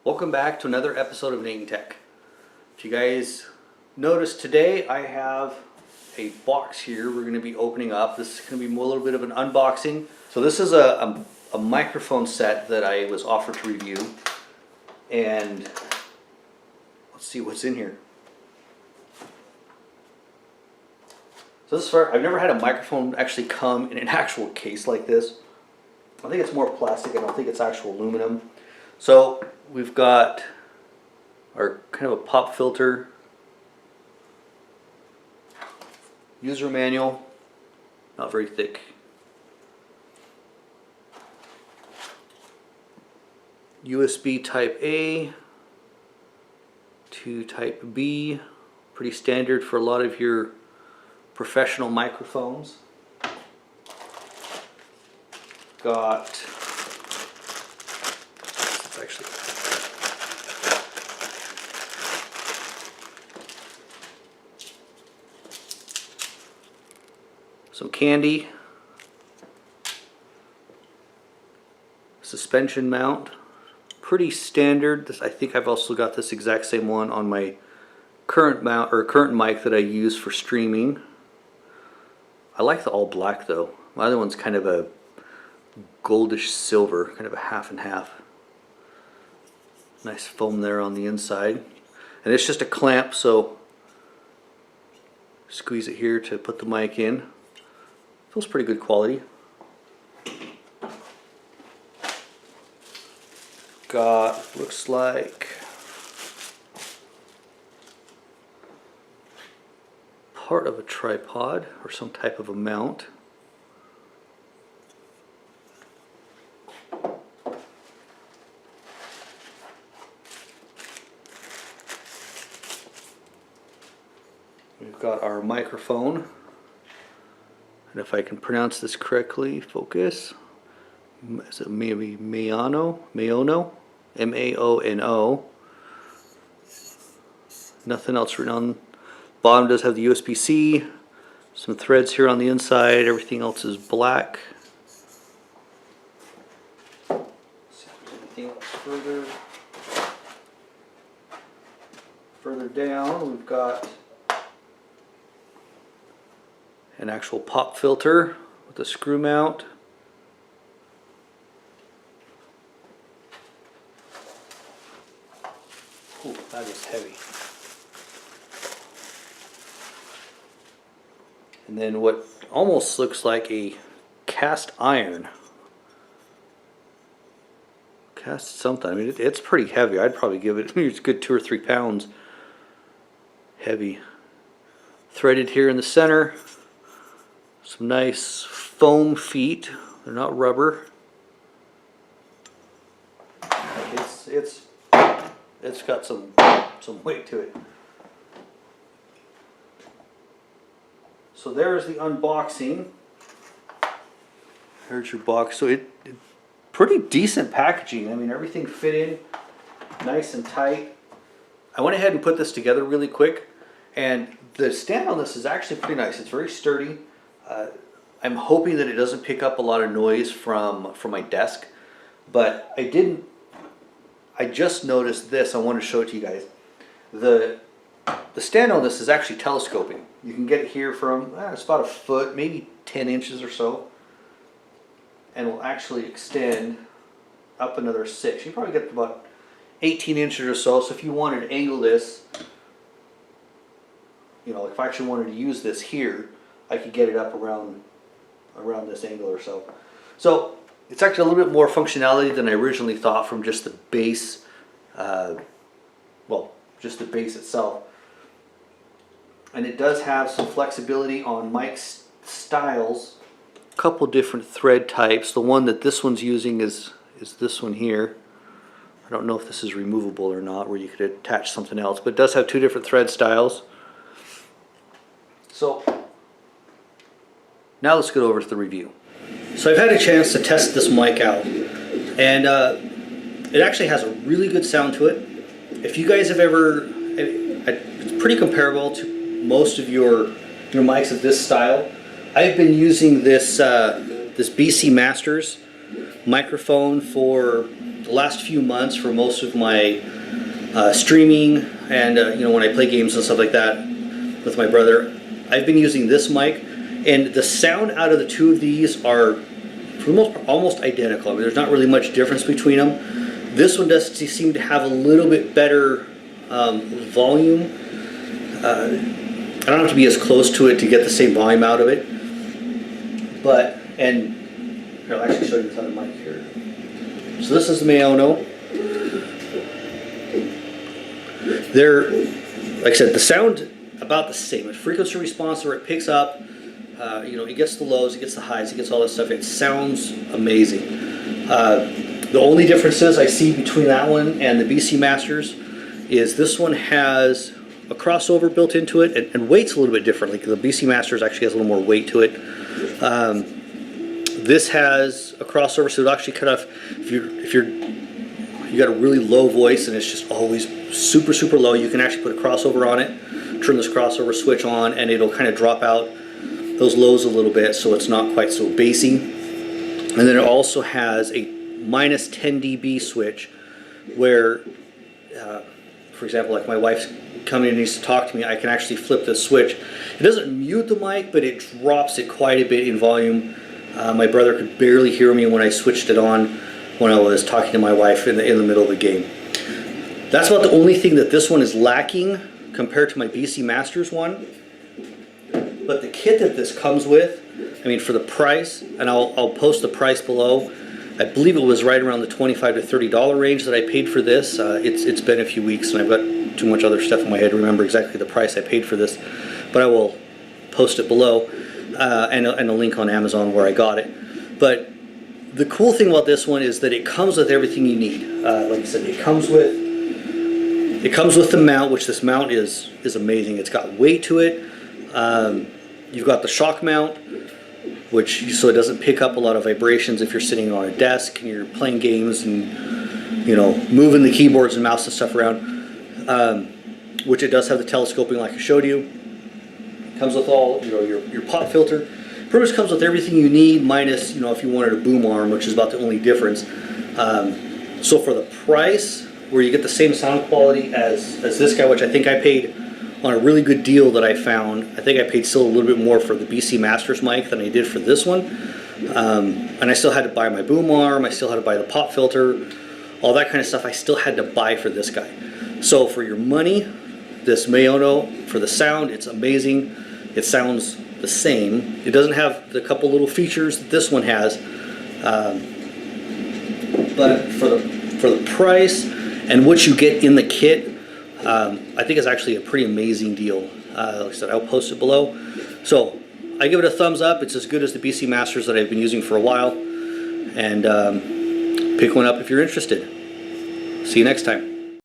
Welcome back to another episode of NaytonTech. If you guys notice today, I have a box here we're going to be opening up. This is going to be a little bit of an unboxing. So this is a microphone set that I was offered to review, and let's see what's in here. So this is I've never had a microphone actually come in an actual case like this. I think it's more plastic. I don't think it's actual aluminum. So we've got our kind of a pop filter, user manual, not very thick, USB type A to type B, pretty standard for a lot of your professional microphones. Got actually some candy, suspension mount, pretty standard. I think I've also got this exact same one on my current mount or current mic that I use for streaming. I like the all black though. My other one's kind of a goldish silver, kind of a half and half. Nice foam there on the inside, and it's just a clamp, so squeeze it here to put the mic in. Feels pretty good quality. Got, looks like part of a tripod or some type of a mount. We've got our microphone, and if I can pronounce this correctly, focus. Is it maybe Maono? Maono? M-A-O-N-O. Nothing else written on. Bottom does have the USB-C. Some threads here on the inside. Everything else is black. Let's see if there's anything else further down. We've got an actual pop filter with a screw mount. Ooh, that is heavy. And then what almost looks like a cast iron. Cast something. I mean, it's pretty heavy. I'd probably give it it's a good 2 or 3 pounds heavy. Threaded here in the center. Some nice foam feet. They're not rubber. It's got some weight to it. So there's the unboxing. Here's your box. So it pretty decent packaging. I mean, everything fit in nice and tight. I went ahead and put this together really quick, and the stand on this is actually pretty nice. It's very sturdy. I'm hoping that it doesn't pick up a lot of noise from my desk, but I just noticed this. I want to show it to you guys. The stand on this is actually telescoping. You can get it here from it's about a foot, maybe 10 inches or so, and will actually extend up another 6. You probably get about 18 inches or so. So if you wanted to angle this, you know, if I actually wanted to use this here, I could get it up around this angle or so. So it's actually a little bit more functionality than I originally thought from just the base, just the base itself. And it does have some flexibility on mic styles. A couple different thread types. The one that this one's using is this one here. I don't know if this is removable or not, where you could attach something else, but it does have 2 different thread styles. So now let's get over to the review. So I've had a chance to test this mic out, and it actually has a really good sound to it. If you guys have ever, it's pretty comparable to most of your mics of this style. I've been using this BC Masters microphone for the last few months for most of my streaming and you know, when I play games and stuff like that with my brother, I've been using this mic, and the sound out of the two of these are for the most part almost identical. I mean, there's not really much difference between them. This one does seem to have a little bit better volume. I don't have to be as close to it to get the same volume out of it, but, and here, I'll actually show you this other mic here. So this is the Maono. They're, like I said, the sound about the same. It's frequency response where it picks up, you know, it gets the lows, it gets the highs, it gets all this stuff. It sounds amazing. The only differences I see between that one and the BC Masters is this one has a crossover built into it, and weight's a little bit different. Like the BC Masters actually has a little more weight to it. This has a crossover, so it'll actually cut off if you got a really low voice and it's just always super low. You can actually put a crossover on it, turn this crossover switch on, and it'll kind of drop out those lows a little bit, so it's not quite so bassy. And then it also has a minus 10 dB switch, where, for example, like my wife's coming and needs to talk to me, I can actually flip the switch. It doesn't mute the mic, but it drops it quite a bit in volume. My brother could barely hear me when I switched it on when I was talking to my wife in the middle of the game. That's about the only thing that this one is lacking compared to my BC Masters one. But the kit that this comes with, I mean, for the price, and I'll post the price below. I believe it was right around the $25 to $30 range that I paid for this. It's been a few weeks and I've got too much other stuff in my head to remember exactly the price I paid for this, but I will post it below and a link on Amazon where I got it. But the cool thing about this one is that it comes with everything you need. Like I said, it comes with the mount, which this mount is amazing. It's got weight to it. You've got the shock mount, which so it doesn't pick up a lot of vibrations if you're sitting on a desk and you're playing games and, you know, moving the keyboards and mouse and stuff around. Which it does have the telescoping like I showed you. It comes with all, you know, your pop filter. Pretty much comes with everything you need, minus, you know, if you wanted a boom arm, which is about the only difference. So for the price, where you get the same sound quality as this guy, which I think I paid on a really good deal that I found. I think I paid still a little bit more for the BC Masters mic than I did for this one. And I still had to buy my boom arm, I still had to buy the pop filter, all that kind of stuff I still had to buy for this guy. So for your money, this Maono, for the sound, it's amazing. It sounds the same. It doesn't have the couple little features that this one has. But for the price and what you get in the kit, I think it's actually a pretty amazing deal. Like I said, I'll post it below. So I give it a thumbs up. It's as good as the BC Masters that I've been using for a while. And pick one up if you're interested. See you next time.